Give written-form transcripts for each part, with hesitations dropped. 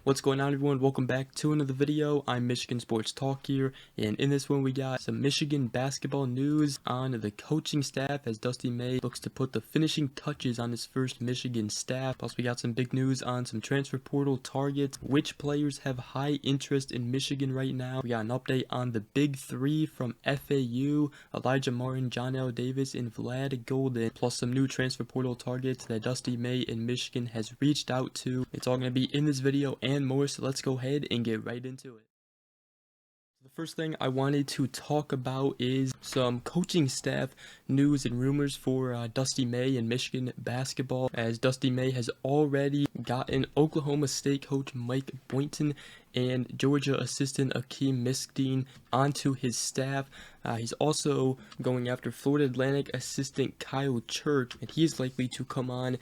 What's going on, everyone? Welcome back to another video. I'm Michigan Sports Talk here, and in this one we got some Michigan basketball news on the coaching staff as Dusty May looks to put the finishing touches on his first Michigan staff. Plus we got some big news on some transfer portal targets, which players have high interest in Michigan right now. We got an update on the big three from FAU, Alijah Martin, Johnell Davis, and Vlad Goldin, plus some new transfer portal targets that Dusty May in Michigan has reached out to. It's all going to be in this video and more, so let's go ahead and get right into it. The first thing I wanted to talk about is some coaching staff news and rumors for Dusty May and Michigan basketball, as Dusty May has already gotten Oklahoma State coach Mike Boynton and Georgia assistant Akeem Miskdeen onto his staff. He's also going after Florida Atlantic assistant Kyle Church, and he's likely to come on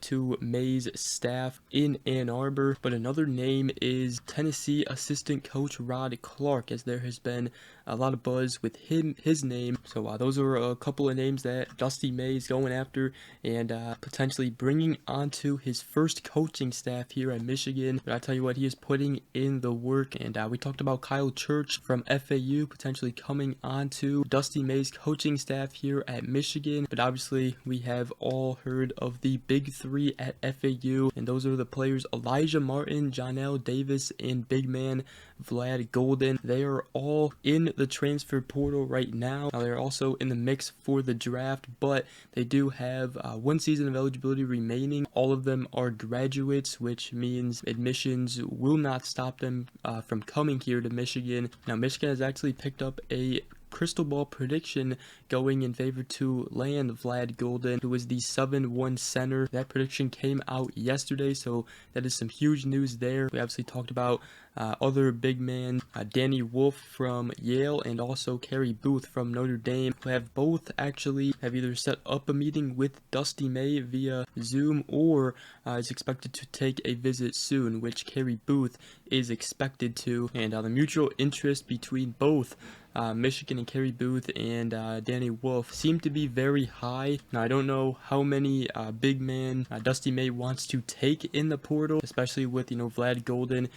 to May's staff in Ann Arbor. But another name is Tennessee assistant coach Rod Clark, as there has been a lot of buzz with his name. So those are a couple of names that Dusty May is going after and potentially bringing onto his first coaching staff here at Michigan. But I tell you what, he is putting in the work, and we talked about Kyle Church from FAU potentially coming onto Dusty May's coaching staff here at Michigan. But obviously we have all heard of the big three at FAU, and those are the players Alijah Martin, Johnell Davis, and big man Vlad Goldin. They are all in the transfer portal right now. They're also in the mix for the draft, but they do have 1 season of eligibility remaining. All of them are graduates, which means admissions will not stop them from coming here to Michigan. Now, Michigan has actually picked up a crystal ball prediction going in favor to land Vlad Goldin, who is the 7-1 center. That prediction came out yesterday, so that is some huge news there. We obviously talked about other big man, Danny Wolf from Yale and also Kerry Booth from Notre Dame, who have both actually have either set up a meeting with Dusty May via Zoom or is expected to take a visit soon, which Kerry Booth is expected to. And the mutual interest between both Michigan and Kerry Booth and Danny Wolf seem to be very high. Now, I don't know how many big man Dusty May wants to take in the portal, especially with, Vlad Goldin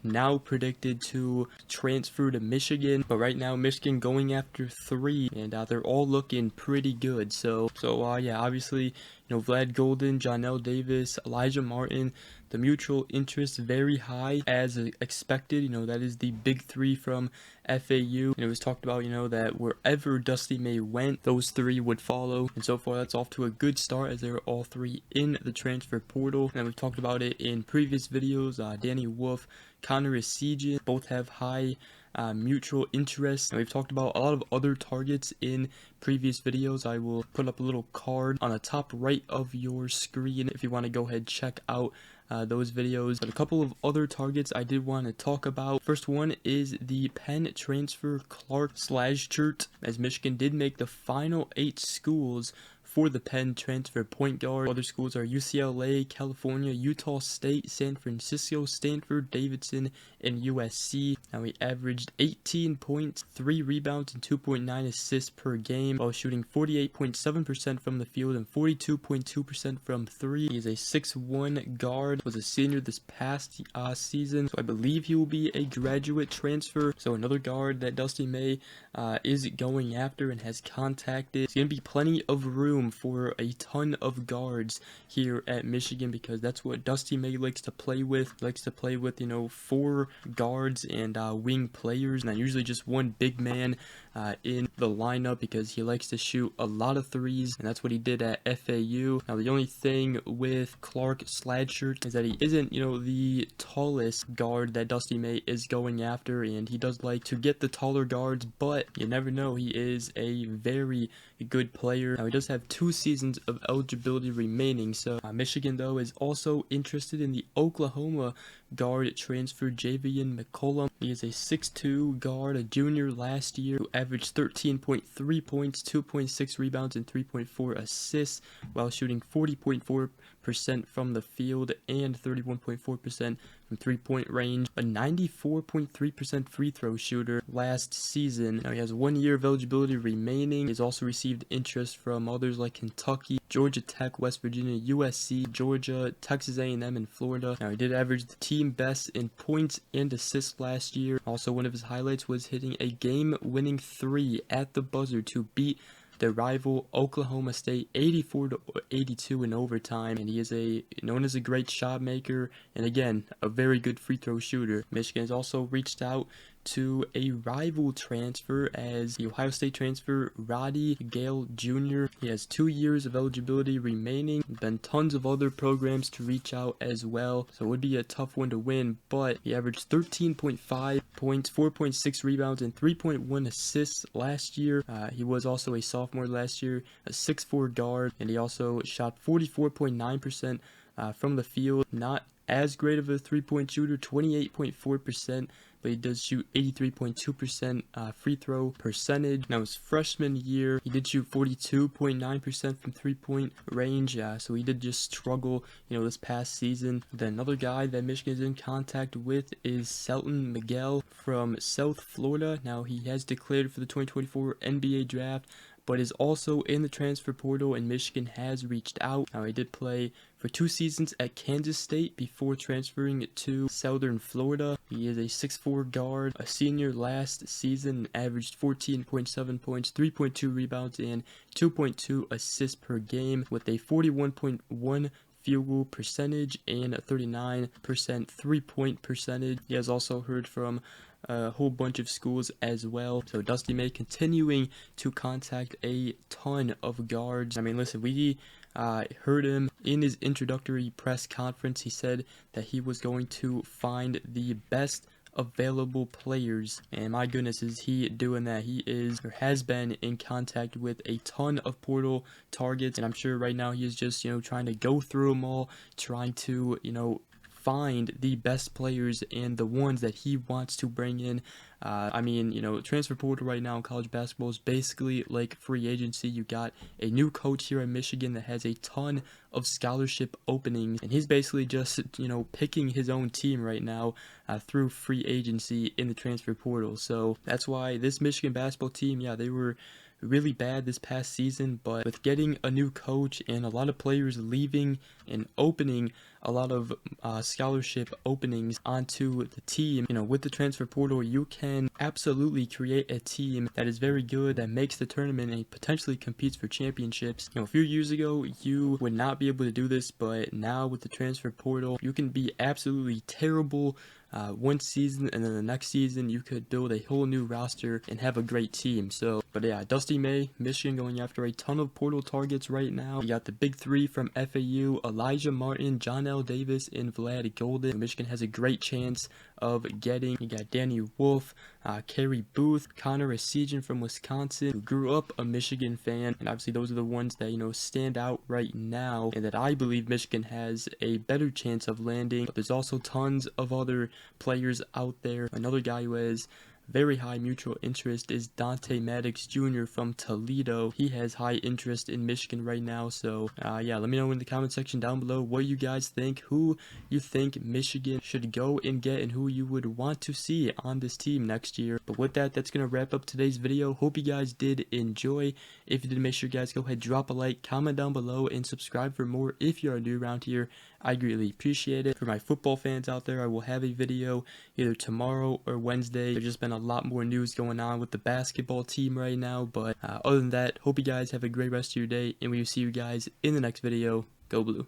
now predicted to transfer to Michigan. But right now, Michigan going after 3, and they're all looking pretty good. So yeah, obviously, Vlad Goldin, Johnell Davis, Alijah Martin, the mutual interest very high as expected. That is the big three from FAU. And it was talked about, that wherever Dusty May went, those 3 would follow. And so far, that's off to a good start, as they're all 3 in the transfer portal. And we've talked about it in previous videos. Danny Wolf, Connor Esigian, both have high mutual interest. And we've talked about a lot of other targets in previous videos. I will put up a little card on the top right of your screen if you want to go ahead and check out those videos. But a couple of other targets I did want to talk about. First one is the Penn transfer Clark Slashchert, as Michigan did make the final 8 schools for the Penn transfer point guard. Other schools are UCLA, California, Utah State, San Francisco, Stanford, Davidson, and USC. Now, he averaged 18 points, 3 rebounds, and 2.9 assists per game, while shooting 48.7% from the field and 42.2% from 3. He is a 6'1 guard, was a senior this past season, so I believe he will be a graduate transfer. So another guard that Dusty May is going after and has contacted. It's going to be plenty of room for a ton of guards here at Michigan, because that's what Dusty May likes to play with. He likes to play with 4 guards and wing players, and usually just 1 big man in the lineup, because he likes to shoot a lot of threes, and that's what he did at FAU. Now, the only thing with Clark Slashchert is that he isn't the tallest guard that Dusty May is going after, and he does like to get the taller guards, but you never know, he is a very good player. Now, he does have 2 seasons of eligibility remaining. So Michigan, though, is also interested in the Oklahoma guard transfer Javian McCollum. He is a 6'2 guard, a junior last year, who averaged 13.3 points, 2.6 rebounds, and 3.4 assists, while shooting 40.4% from the field and 31.4% from 3-point range, a 94.3% free throw shooter last season. Now he has 1 year of eligibility remaining. He's also received interest from others like Kentucky, Georgia Tech, West Virginia, USC, Georgia, Texas A&M, and Florida. Now he did average the team best in points and assists last year. Also, one of his highlights was hitting a game-winning 3 at the buzzer to beat the rival Oklahoma State 84-82 in overtime, and he is known as a great shot maker, and again, a very good free throw shooter. Michigan has also reached out to a rival transfer as the Ohio State transfer Roddy Gale Jr. He has 2 years of eligibility remaining. Been tons of other programs to reach out as well, so it would be a tough one to win, but he averaged 13.5 points, 4.6 rebounds, and 3.1 assists last year. He was also a sophomore last year, a 6'4" guard, and he also shot 44.9% from the field. Not as great of a three-point shooter, 28.4%, but he does shoot 83.2% free throw percentage. Now his freshman year, he did shoot 42.9% from three-point range, so he did just struggle, this past season. Then another guy that Michigan is in contact with is Selton Miguel from South Florida. Now he has declared for the 2024 NBA draft, but is also in the transfer portal, and Michigan has reached out. Now, he did play for 2 seasons at Kansas State before transferring to Southern Florida. He is a 6'4" guard, a senior last season, averaged 14.7 points, 3.2 rebounds, and 2.2 assists per game with a 41.1 field goal percentage and a 39% three-point percentage. He has also heard from a whole bunch of schools as well. So Dusty May continuing to contact a ton of guards. I mean, listen, we heard him in his introductory press conference. He said that he was going to find the best available players, and my goodness, is he doing that. He is or has been in contact with a ton of portal targets, and I'm sure right now he is just trying to go through them all, trying to find the best players and the ones that he wants to bring in. Transfer portal right now in college basketball is basically like free agency. You got a new coach here in Michigan that has a ton of scholarship openings, and he's basically just, picking his own team right now through free agency in the transfer portal. So that's why this Michigan basketball team, they were really bad this past season, but with getting a new coach and a lot of players leaving and opening a lot of scholarship openings onto the team, with the transfer portal, you can absolutely create a team that is very good, that makes the tournament and potentially competes for championships. A few years ago, you would not be able to do this, but now with the transfer portal, you can be absolutely terrible one season, and then the next season you could build a whole new roster and have a great team. So, but yeah, Dusty May, Michigan going after a ton of portal targets right now. You got the big 3 from FAU, Alijah Martin, Johnell Davis, and Vlad Goldin. Michigan has a great chance of getting. You got Danny Wolf, Kerry Booth, Connor Esijan from Wisconsin, who grew up a Michigan fan, and obviously those are the ones that stand out right now, and that I believe Michigan has a better chance of landing. But there's also tons of other players out there. Another guy who has very high mutual interest is Dante Maddox Jr. from Toledo. He has high interest in Michigan right now. So let me know in the comment section down below what you guys think, who you think Michigan should go and get, and who you would want to see on this team next year. But with that, that's going to wrap up today's video. Hope you guys did enjoy. If you did, make sure you guys go ahead, drop a like, comment down below, and subscribe for more if you are new around here. I greatly appreciate it. For my football fans out there, I will have a video either tomorrow or Wednesday. There's just been a lot more news going on with the basketball team right now. But other than that, hope you guys have a great rest of your day, and we will see you guys in the next video. Go Blue.